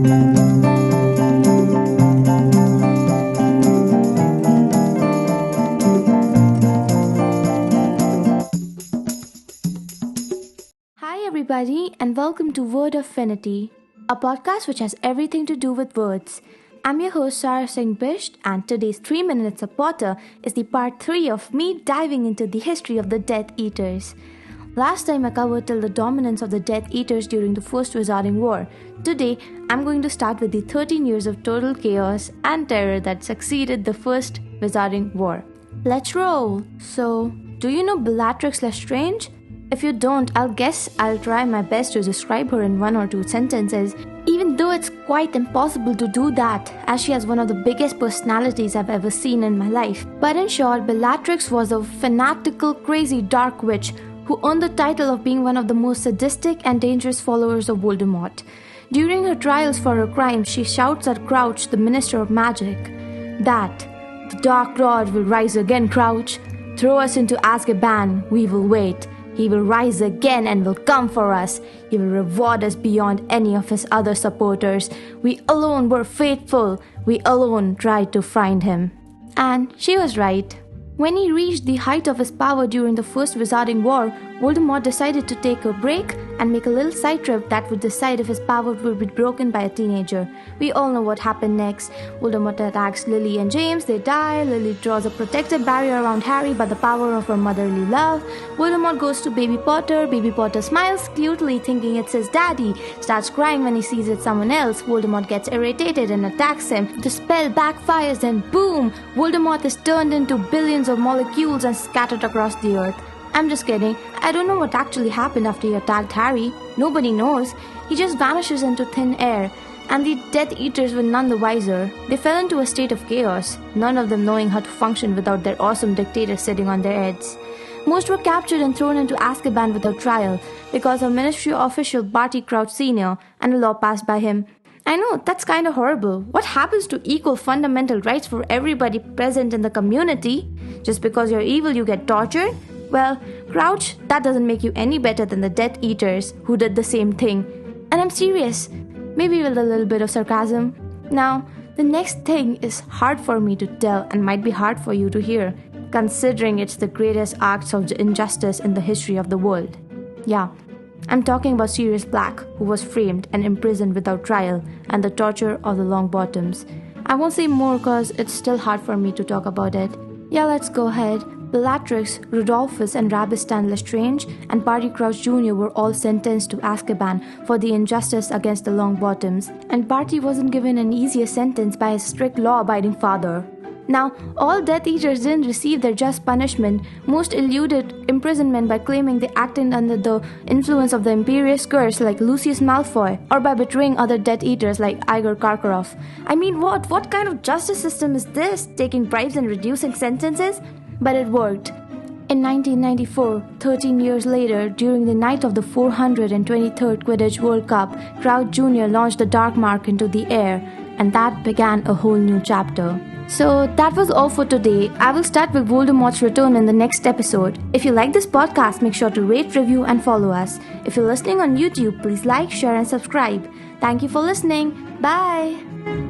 Hi, everybody, and welcome to Word Affinity, a podcast which has everything to do with words. I'm your host, Sarah Singh Bisht, and today's 3 Minutes of Potter is the part 3 of me diving into the history of the Death Eaters. Last time I covered till the dominance of the Death Eaters during the First Wizarding War. Today, I'm going to start with the 13 years of total chaos and terror that succeeded the First Wizarding War. Let's roll! So, do you know Bellatrix Lestrange? If you don't, I'll try my best to describe her in 1 or 2 sentences, even though it's quite impossible to do that, as she has one of the biggest personalities I've ever seen in my life. But in short, Bellatrix was a fanatical, crazy dark witch who earned the title of being one of the most sadistic and dangerous followers of Voldemort. During her trials for her crimes, she shouts at Crouch, the Minister of Magic, that the Dark Lord will rise again, Crouch. Throw us into Azkaban, we will wait. He will rise again and will come for us. He will reward us beyond any of his other supporters. We alone were faithful. We alone tried to find him. And she was right. When he reached the height of his power during the First Wizarding War, Voldemort decided to take a break and make a little side trip that would decide if his power would be broken by a teenager. We all know what happened next. Voldemort attacks Lily and James, they die. Lily draws a protective barrier around Harry by the power of her motherly love. Voldemort goes to Baby Potter. Baby Potter smiles cutely thinking it's his daddy, starts crying when he sees it's someone else. Voldemort gets irritated and attacks him. The spell backfires and boom! Voldemort is turned into billions of molecules and scattered across the earth. I'm just kidding. I don't know what actually happened after he attacked Harry. Nobody knows. He just vanishes into thin air. And the Death Eaters were none the wiser. They fell into a state of chaos, none of them knowing how to function without their awesome dictator sitting on their heads. Most were captured and thrown into Azkaban without trial because of Ministry official Barty Crouch Sr. and a law passed by him. I know, that's kind of horrible. What happens to equal fundamental rights for everybody present in the community? Just because you're evil, you get tortured? Well, Crouch, that doesn't make you any better than the Death Eaters, who did the same thing. And I'm serious, maybe with a little bit of sarcasm. Now, the next thing is hard for me to tell and might be hard for you to hear, considering it's the greatest acts of injustice in the history of the world. Yeah, I'm talking about Sirius Black, who was framed and imprisoned without trial, and the torture of the Longbottoms. I won't say more cause it's still hard for me to talk about it. Yeah, let's go ahead. Bellatrix, Rudolphus and Rabistan Lestrange and Barty Crouch Jr. were all sentenced to Azkaban for the injustice against the Longbottoms, and Barty wasn't given an easier sentence by his strict law-abiding father. Now, all Death Eaters didn't receive their just punishment. Most eluded imprisonment by claiming they acted under the influence of the Imperious Curse like Lucius Malfoy, or by betraying other Death Eaters like Igor Karkaroff. I mean, what kind of justice system is this? Taking bribes and reducing sentences? But it worked. In 1994, 13 years later, during the night of the 423rd Quidditch World Cup, Crouch Jr. launched the Dark Mark into the air, and that began a whole new chapter. So that was all for today. I will start with Voldemort's return in the next episode. If you like this podcast, make sure to rate, review, and follow us. If you're listening on YouTube, please like, share, and subscribe. Thank you for listening. Bye!